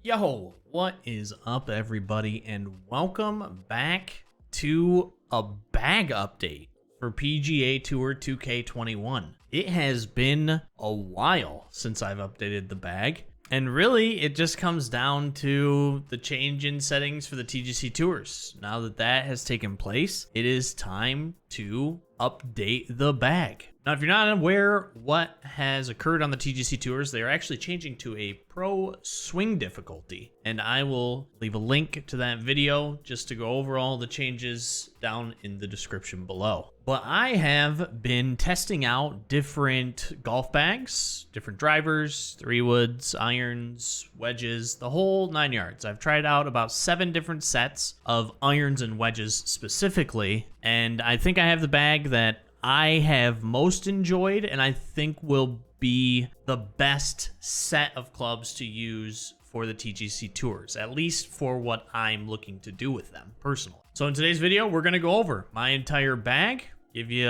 Yo, what is up, everybody, and welcome back to a bag update for PGA Tour 2K21. It has been a while since I've updated the bag, and really it just comes down to the change in settings for the TGC Tours. Now that that has taken place, it is time to update the bag. Now, if you're not aware what has occurred on the TGC Tours, they are actually changing to a pro swing difficulty, and I will leave a link to that video just to go over all the changes down in the description below. But I have been testing out different golf bags, different drivers, 3-woods, irons, wedges, the whole 9 yards. I've tried out about 7 different sets of irons and wedges specifically, and I think I have the bag that I have most enjoyed and I think will be the best set of clubs to use for the TGC Tours, at least for what I'm looking to do with them personally. So in today's video, we're going to go over my entire bag, give you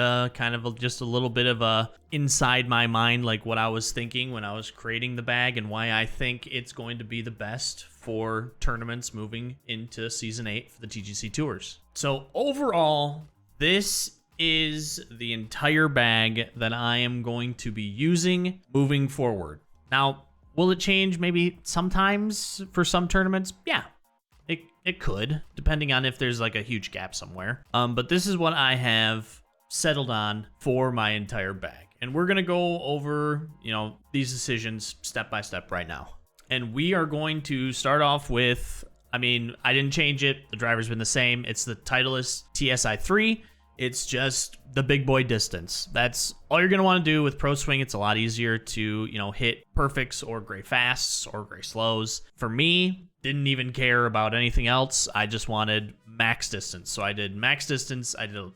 just a little bit of a inside my mind, like what I was thinking when I was creating the bag and why I think it's going to be the best for tournaments moving into Season 8 for the TGC Tours. So overall, this is the entire bag that I am going to be using moving forward. Now, will it change maybe sometimes for some tournaments? Yeah, it could, depending on if there's like a huge gap somewhere. But this is what I have settled on for my entire bag. And we're gonna go over, these decisions step by step right now. And we are going to start off with, I didn't change it. The driver's been the same. It's the Titleist TSI 3. It's just the big boy distance. That's all you're going to want to do with Pro Swing. It's a lot easier to, hit perfects or gray fasts or gray slows. For me, didn't even care about anything else. I just wanted max distance. So I did max distance. I did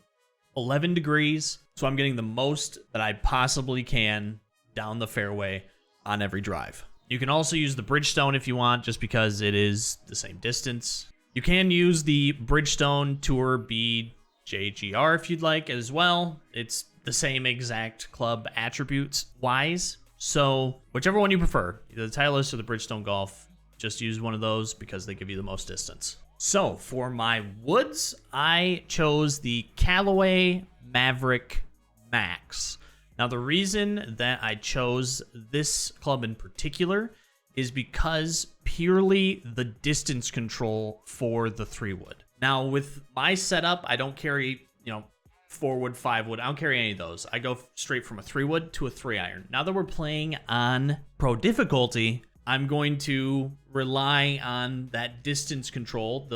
11 degrees. So I'm getting the most that I possibly can down the fairway on every drive. You can also use the Bridgestone if you want, just because it is the same distance. You can use the Bridgestone Tour B JGR if you'd like as well. It's the same exact club attributes wise. So whichever one you prefer, either the Titleist or the Bridgestone Golf, just use one of those because they give you the most distance. So for my woods, I chose the Callaway Maverick Max. Now the reason that I chose this club in particular is because purely the distance control for the 3-wood. Now, with my setup, I don't carry, 4-wood, 5-wood. I don't carry any of those. I go straight from a 3-wood to a 3-iron. Now that we're playing on pro difficulty, I'm going to rely on that distance control,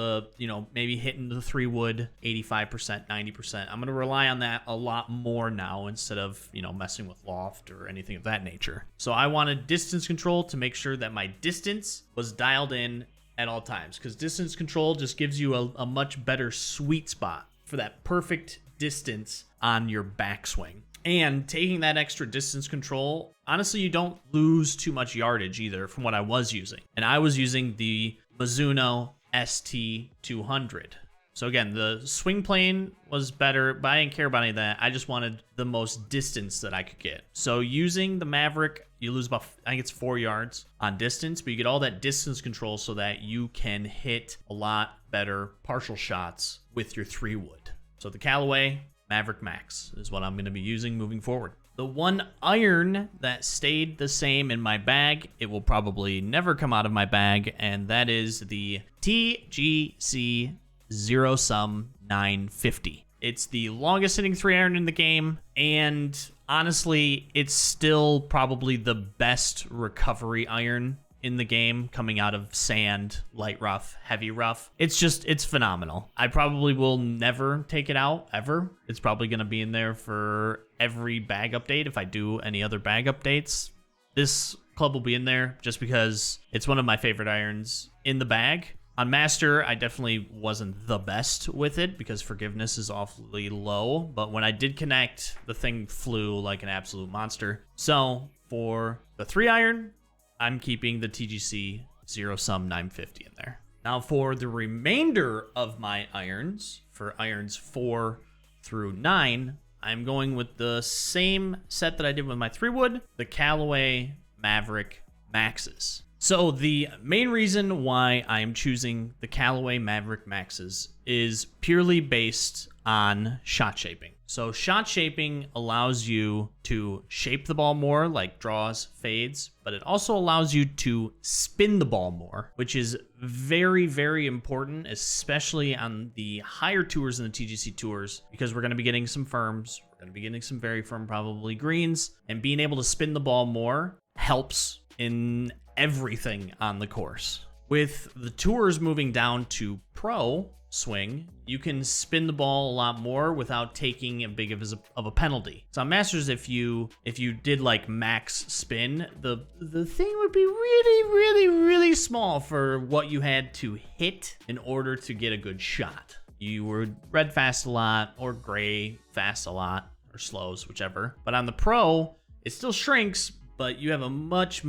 maybe hitting the 3-wood 85%, 90%. I'm going to rely on that a lot more now instead of, messing with loft or anything of that nature. So I wanted distance control to make sure that my distance was dialed in at all times, because distance control just gives you a much better sweet spot for that perfect distance on your backswing. And taking that extra distance control, honestly, you don't lose too much yardage either from what I was using. And I was using the Mizuno ST200. So again, the swing plane was better, but I didn't care about any of that. I just wanted the most distance that I could get. So using the Maverick, you lose about, I think it's 4 yards on distance, but you get all that distance control so that you can hit a lot better partial shots with your 3-wood. So the Callaway Maverick Max is what I'm going to be using moving forward. The one iron that stayed the same in my bag, it will probably never come out of my bag, and that is the TGC Zero Sum 950. It's the longest hitting 3-iron in the game, and honestly, it's still probably the best recovery iron in the game, coming out of sand, light rough, heavy rough. It's phenomenal. I probably will never take it out, ever. It's probably going to be in there for every bag update. If I do any other bag updates, this club will be in there just because it's one of my favorite irons in the bag. On Master, I definitely wasn't the best with it because forgiveness is awfully low, but when I did connect, the thing flew like an absolute monster. So for the 3-iron, I'm keeping the TGC Zero Sum 950 in there. Now for the remainder of my irons, for irons 4 through 9, I'm going with the same set that I did with my 3-wood, the Callaway Maverick Maxes. So the main reason why I'm choosing the Callaway Maverick Maxes is purely based on shot shaping. So shot shaping allows you to shape the ball more, like draws, fades, but it also allows you to spin the ball more, which is very, very important, especially on the higher tours in the TGC tours, because we're going to be getting some firms, we're going to be getting some very firm, probably greens, and being able to spin the ball more helps in everything on the course. With the tours moving down to pro swing, you can spin the ball a lot more without taking a big of a penalty. So on Masters, if you did like max spin, the thing would be really small for what you had to hit in order to get a good shot. You would red fast a lot, or gray fast a lot, or slows, whichever. But on the pro, it still shrinks, but you have a much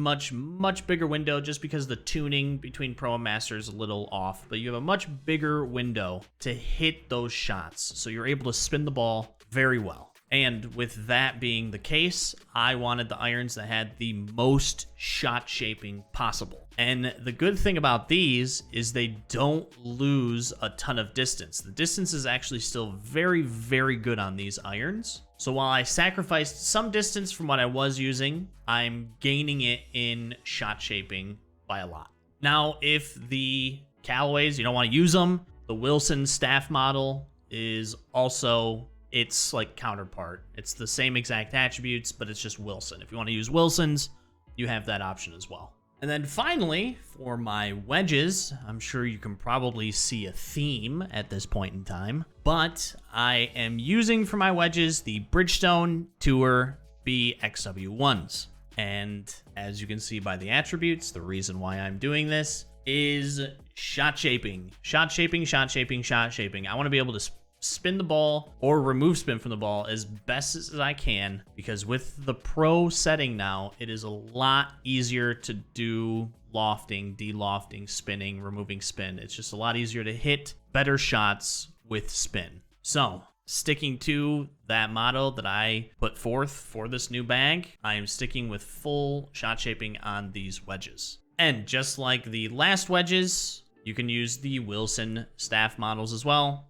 bigger window, just because the tuning between pro and master is a little off, but you have a much bigger window to hit those shots. So you're able to spin the ball very well. And with that being the case, I wanted the irons that had the most shot shaping possible. And the good thing about these is they don't lose a ton of distance. The distance is actually still very good on these irons. So while I sacrificed some distance from what I was using, I'm gaining it in shot shaping by a lot. Now, if the Callaways, you don't want to use them, the Wilson staff model is also its like counterpart. It's the same exact attributes, but it's just Wilson. If you want to use Wilsons, you have that option as well. And then finally, for my wedges, I'm sure you can probably see a theme at this point in time, but I am using for my wedges the Bridgestone Tour BXW1s. And as you can see by the attributes, the reason why I'm doing this is shot shaping. Shot shaping. I want to be able to spin the ball or remove spin from the ball as best as I can, because with the pro setting now, it is a lot easier to do lofting, de-lofting, spinning, removing spin. It's just a lot easier to hit better shots with spin. So sticking to that motto that I put forth for this new bag, I am sticking with full shot shaping on these wedges. And just like the last wedges, you can use the Wilson staff models as well.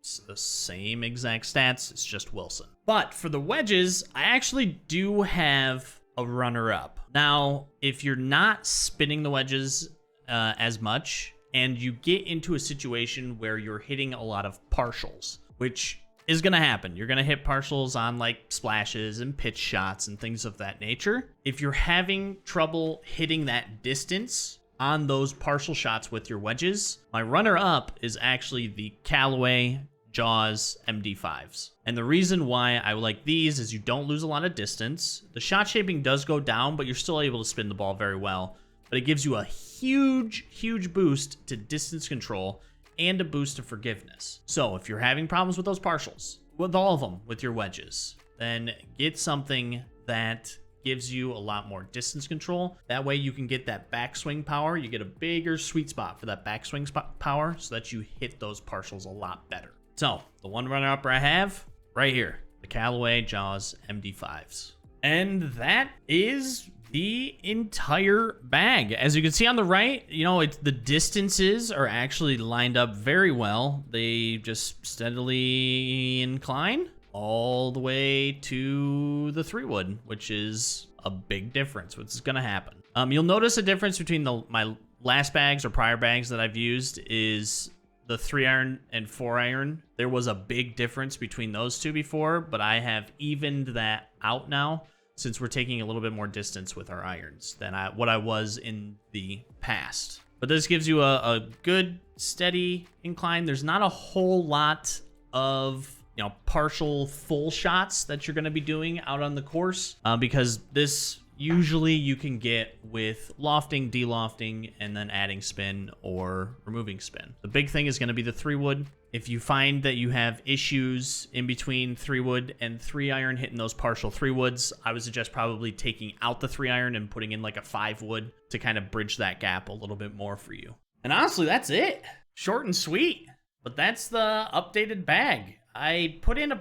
It's the same exact stats, it's just Wilson. But for the wedges, I actually do have a runner-up. Now, if you're not spinning the wedges as much, and you get into a situation where you're hitting a lot of partials, which is going to happen. You're going to hit partials on like splashes and pitch shots and things of that nature. If you're having trouble hitting that distance on those partial shots with your wedges, my runner-up is actually the Callaway Jaws MD5s. And the reason why I like these is you don't lose a lot of distance. The shot shaping does go down, but you're still able to spin the ball very well. But it gives you a huge boost to distance control and a boost to forgiveness. So if you're having problems with those partials, with all of them, with your wedges, then get something that gives you a lot more distance control. That way you can get that backswing power. You get a bigger sweet spot for that backswing power so that you hit those partials a lot better. So the one runner-up I have right here, the Callaway Jaws MD5s. And that is the entire bag. As you can see on the right, you know, the distances are actually lined up very well. They just steadily incline all the way to the 3-wood, which is a big difference, which is going to happen. You'll notice a difference between my last bags or prior bags that I've used is the 3-iron and 4-iron. There was a big difference between those two before, but I have evened that out now since we're taking a little bit more distance with our irons than what I was in the past. But this gives you a good steady incline. There's not a whole lot of partial full shots that you're going to be doing out on the course because this usually you can get with lofting, de-lofting, and then adding spin or removing spin. The big thing is going to be the 3-wood. If you find that you have issues in between 3-wood and 3-iron hitting those partial 3-woods, I would suggest probably taking out the 3-iron and putting in like a 5-wood to kind of bridge that gap a little bit more for you. And honestly, that's it. Short and sweet. But that's the updated bag. I put in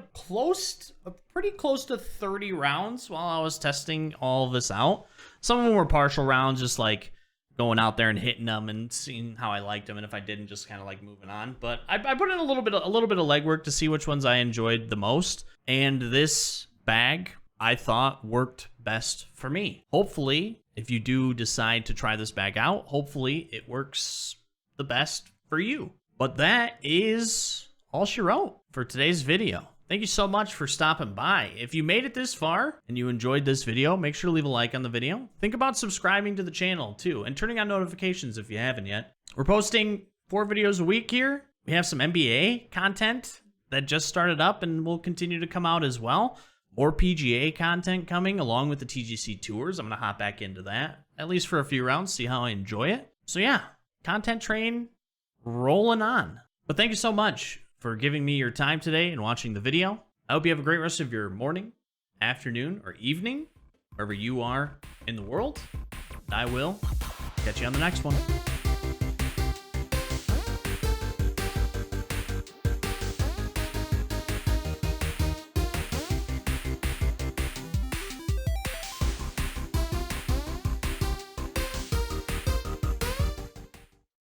pretty close to 30 rounds while I was testing all of this out. Some of them were partial rounds, just like going out there and hitting them and seeing how I liked them, and if I didn't, just kind of like moving on. But I put in a little bit of legwork to see which ones I enjoyed the most, and this bag I thought worked best for me. Hopefully, if you do decide to try this bag out, hopefully it works the best for you. But that is all she wrote for today's video. Thank you so much for stopping by. If you made it this far and you enjoyed this video, make sure to leave a like on the video. Think about subscribing to the channel too, and turning on notifications if you haven't yet. We're posting 4 videos a week here. We have some NBA content that just started up and will continue to come out as well. More PGA content coming along with the TGC tours. I'm going to hop back into that, at least for a few rounds, see how I enjoy it. So yeah, content train rolling on. But thank you so much for giving me your time today and watching the video. I hope you have a great rest of your morning, afternoon, or evening, wherever you are in the world. I will catch you on the next one.